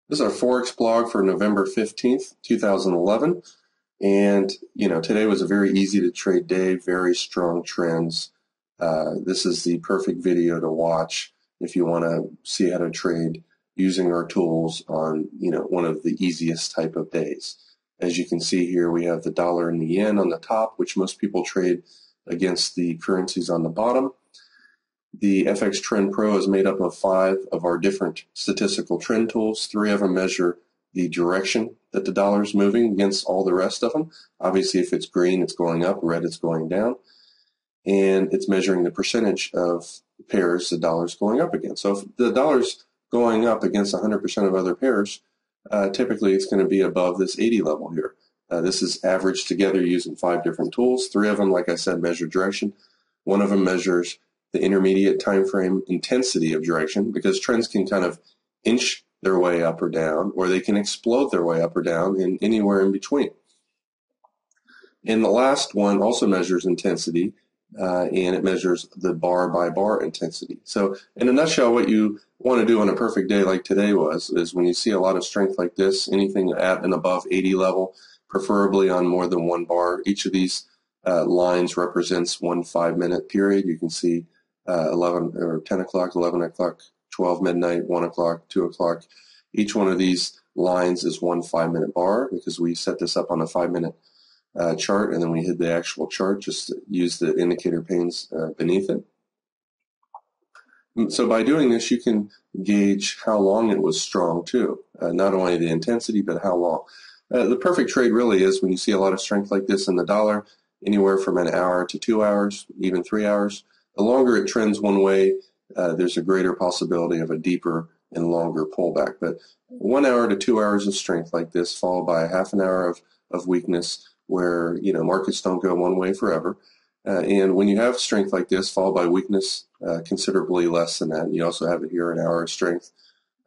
This is our Forex blog for November 15th, 2011. And, today was a very easy to trade day, very strong trends. This is the perfect video to watch if you want to see how to trade using our tools on, one of the easiest type of days. As you can see here, we have the dollar and the yen on the top, which most people trade against the currencies on the bottom. The FX Trend Pro is made up of 5 of our different statistical trend tools. 3 of them measure the direction that the dollar is moving against all the rest of them. Obviously, if it's green, it's going up, red, it's going down. And it's measuring the percentage of pairs the dollar is going up against. So if the dollar's going up against 100% of other pairs, typically it's going to be above this 80 level here. This is averaged together using 5 different tools. 3 of them, like I said, measure direction. 1 of them measures the intermediate time frame intensity of direction, because trends can kind of inch their way up or down, or they can explode their way up or down, and anywhere in between. And the last one also measures intensity, and it measures the bar by bar intensity. So in a nutshell, what you want to do on a perfect day like today is when you see a lot of strength like this, anything at and above 80 level, preferably on more than 1 bar. Each of these lines represents 1 5-minute period. You can see 11 or 10 o'clock, 11 o'clock, 12 midnight, 1 o'clock, 2 o'clock. Each one of these lines is 1 5-minute bar, because we set this up on a 5-minute chart, and then we hid the actual chart, just to use the indicator panes beneath it. So by doing this, you can gauge how long it was strong too, not only the intensity, but how long. The perfect trade really is when you see a lot of strength like this in the dollar, anywhere from an hour to 2 hours, even 3 hours. The longer it trends one way, there's a greater possibility of a deeper and longer pullback. But 1 hour to 2 hours of strength like this, followed by a half an hour of weakness, where markets don't go one way forever. And when you have strength like this, followed by weakness considerably less than that, you also have it here, an hour of strength,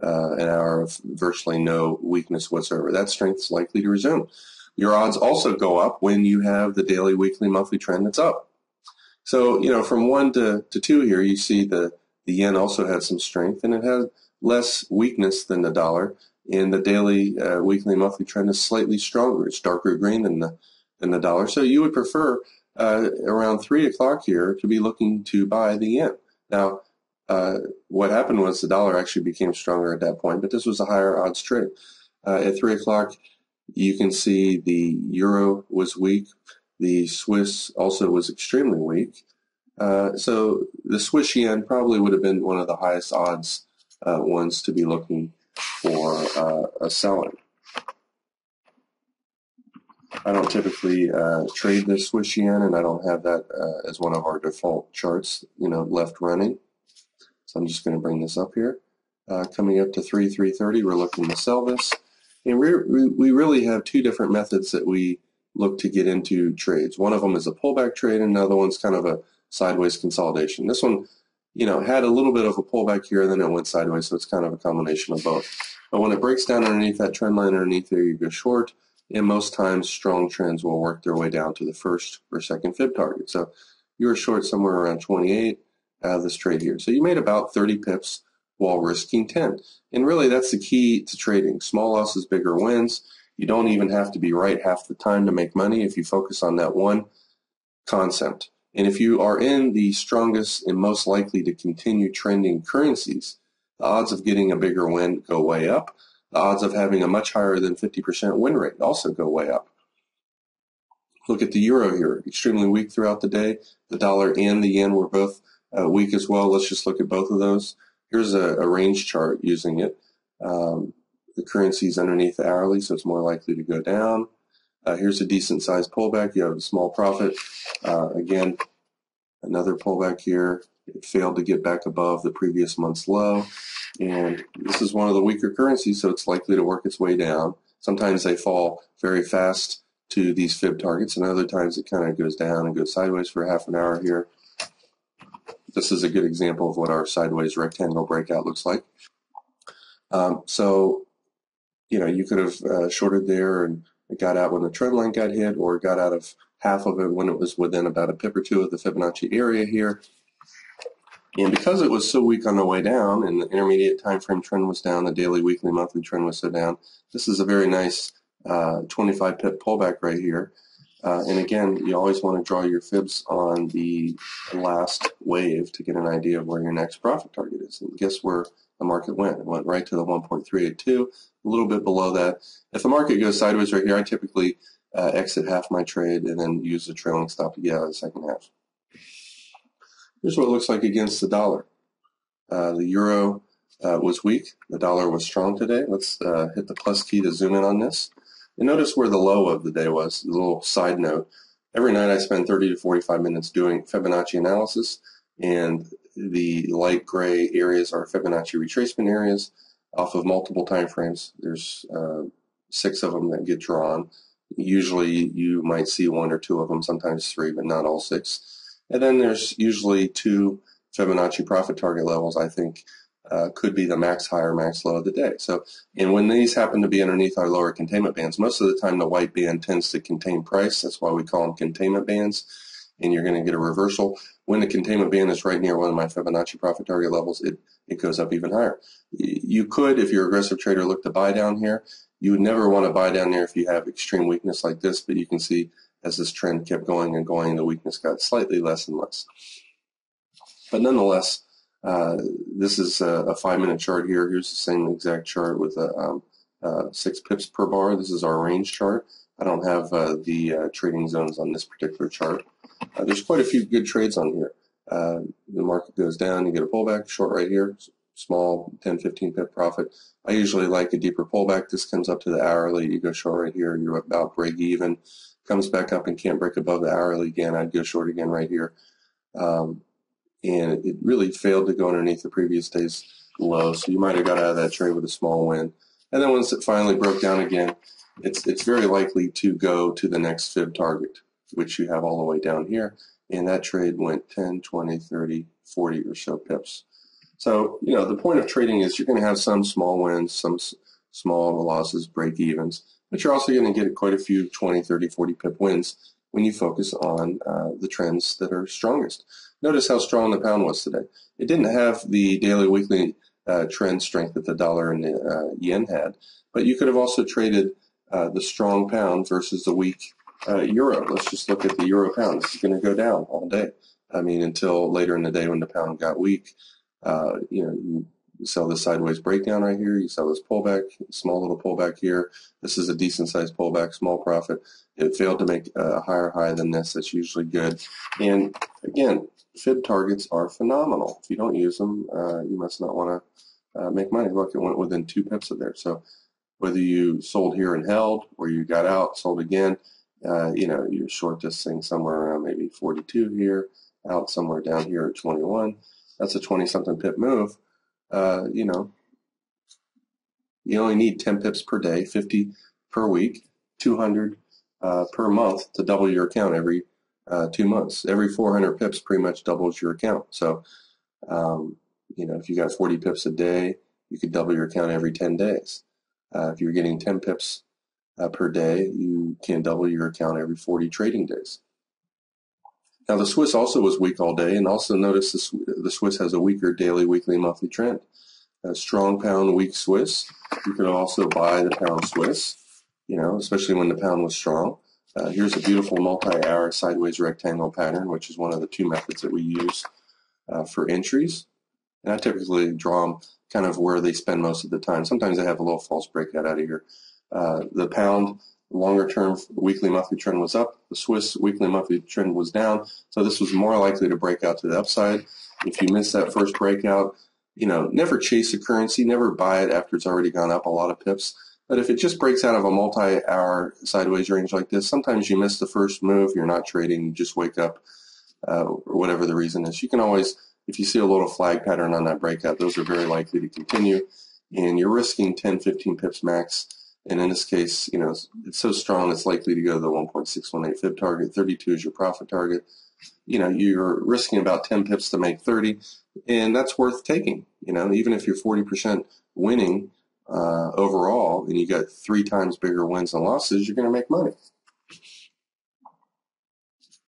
an hour of virtually no weakness whatsoever. That strength is likely to resume. Your odds also go up when you have the daily, weekly, monthly trend that's up. So, from 1 to 2 here, you see the yen also had some strength, and it had less weakness than the dollar. And the daily, weekly, monthly trend is slightly stronger. It's darker green than the dollar. So you would prefer around 3 o'clock here to be looking to buy the yen. Now, what happened was the dollar actually became stronger at that point, but this was a higher odds trade. At 3 o'clock, you can see the euro was weak. The Swiss also was extremely weak. So the Swiss yen probably would have been one of the highest odds ones to be looking for a selling. I don't typically trade the Swiss yen, and I don't have that as one of our default charts, left running. So I'm just going to bring this up here. Coming up to 330, we're looking to sell this. And we really have 2 different methods that we look to get into trades. One of them is a pullback trade, and another one's kind of a sideways consolidation. This one, had a little bit of a pullback here, and then it went sideways, so it's kind of a combination of both. But when it breaks down underneath that trend line underneath there, you go short, and most times strong trends will work their way down to the first or second fib target. So you were short somewhere around 28 out of this trade here. So you made about 30 pips while risking 10. And really, that's the key to trading. Small losses, bigger wins. You don't even have to be right half the time to make money if you focus on that one concept. And if you are in the strongest and most likely to continue trending currencies, the odds of getting a bigger win go way up. The odds of having a much higher than 50% win rate also go way up. Look at the euro here, extremely weak throughout the day. The dollar and the yen were both weak as well. Let's just look at both of those. Here's a range chart using it. The currency is underneath the hourly, so it's more likely to go down. Here's a decent sized pullback. You have a small profit. Again, another pullback here. It failed to get back above the previous month's low. And this is one of the weaker currencies, so it's likely to work its way down. Sometimes they fall very fast to these fib targets, and other times it kind of goes down and goes sideways for half an hour here. This is a good example of what our sideways rectangle breakout looks like. So, you could have shorted there and got out when the trend line got hit, or got out of half of it when it was within about a pip or 2 of the Fibonacci area here. And because it was so weak on the way down, and the intermediate time frame trend was down, the daily, weekly, monthly trend was so down, this is a very nice 25 pip pullback right here. And again, you always want to draw your fibs on the last wave to get an idea of where your next profit target is. And guess where the market went? It went right to the 1.382, a little bit below that. If the market goes sideways right here, I typically exit half my trade and then use the trailing stop to get out of the second half. Here's what it looks like against the dollar. The euro was weak. The dollar was strong today. Let's hit the plus key to zoom in on this. And notice where the low of the day was. A little side note. Every night I spend 30 to 45 minutes doing Fibonacci analysis, and the light gray areas are Fibonacci retracement areas off of multiple time frames. There's 6 of them that get drawn. Usually you might see 1 or 2 of them, sometimes 3, but not all 6. And then there's usually 2 Fibonacci profit target levels, I think, could be the max high or max low of the day. So, and when these happen to be underneath our lower containment bands, most of the time the white band tends to contain price. That's why we call them containment bands. And you're going to get a reversal. When the containment band is right near one of my Fibonacci profit target levels, it goes up even higher. You could, if you're an aggressive trader, look to buy down here. You would never want to buy down there if you have extreme weakness like this, but you can see as this trend kept going and going, the weakness got slightly less and less. But nonetheless, this is a 5-minute chart here. Here's the same exact chart with 6 pips per bar. This is our range chart. I don't have the trading zones on this particular chart. There's quite a few good trades on here. The market goes down, you get a pullback, short right here, small 10, 15 pip profit. I usually like a deeper pullback. This comes up to the hourly. You go short right here, you're about break even. Comes back up and can't break above the hourly again. I'd go short again right here. And it really failed to go underneath the previous day's low, so you might have got out of that trade with a small win. And then once it finally broke down again, it's very likely to go to the next fib target, which you have all the way down here. And that trade went 10, 20, 30, 40 or so pips. So, you know, the point of trading is you're going to have some small wins, some small losses, break evens, but you're also going to get quite a few 20, 30, 40 pip wins when you focus on the trends that are strongest. Notice how strong the pound was today. It didn't have the daily, weekly trend strength that the dollar and the yen had, but you could have also traded the strong pound versus the weak euro. Let's just look at the euro pound. It's going to go down all day. I mean, until later in the day when the pound got weak. You know, you saw the sideways breakdown right here. You saw this pullback, small little pullback here. This is a decent sized pullback, small profit. It failed to make a higher high than this. That's usually good. And again, fib targets are phenomenal. If you don't use them, you must not want to make money. Look, it went within 2 pips of there. So whether you sold here and held, or you got out, sold again, you know, you short this thing somewhere around maybe 42 here, out somewhere down here at 21. That's a 20-something pip move. You know, you only need 10 pips per day, 50 per week, 200 per month to double your account every 2 months. Every 400 pips pretty much doubles your account. So, you know, if you got 40 pips a day, you could double your account every 10 days. If you're getting 10 pips per day, you can double your account every 40 trading days. Now, the Swiss also was weak all day, and also notice the Swiss has a weaker daily, weekly, monthly trend. A strong pound, weak Swiss. You could also buy the pound Swiss, you know, especially when the pound was strong. Here's a beautiful multi-hour sideways rectangle pattern, which is one of the 2 methods that we use for entries. And I typically draw them kind of where they spend most of the time. Sometimes I have a little false breakout out of here. The pound longer term weekly monthly trend was up. The Swiss weekly monthly trend was down. So this was more likely to break out to the upside. If you miss that first breakout, you know, never chase a currency, never buy it after it's already gone up a lot of pips. But if it just breaks out of a multi-hour sideways range like this, sometimes you miss the first move, you're not trading, you just wake up, or whatever the reason is. You can always, if you see a little flag pattern on that breakout, those are very likely to continue. And you're risking 10, 15 pips max. And in this case, you know, it's so strong it's likely to go to the 1.618 fib target. 32 is your profit target. You know, you're risking about 10 pips to make 30, and that's worth taking. You know, even if you're 40% winning overall, and you got 3 times bigger wins and losses, you're going to make money.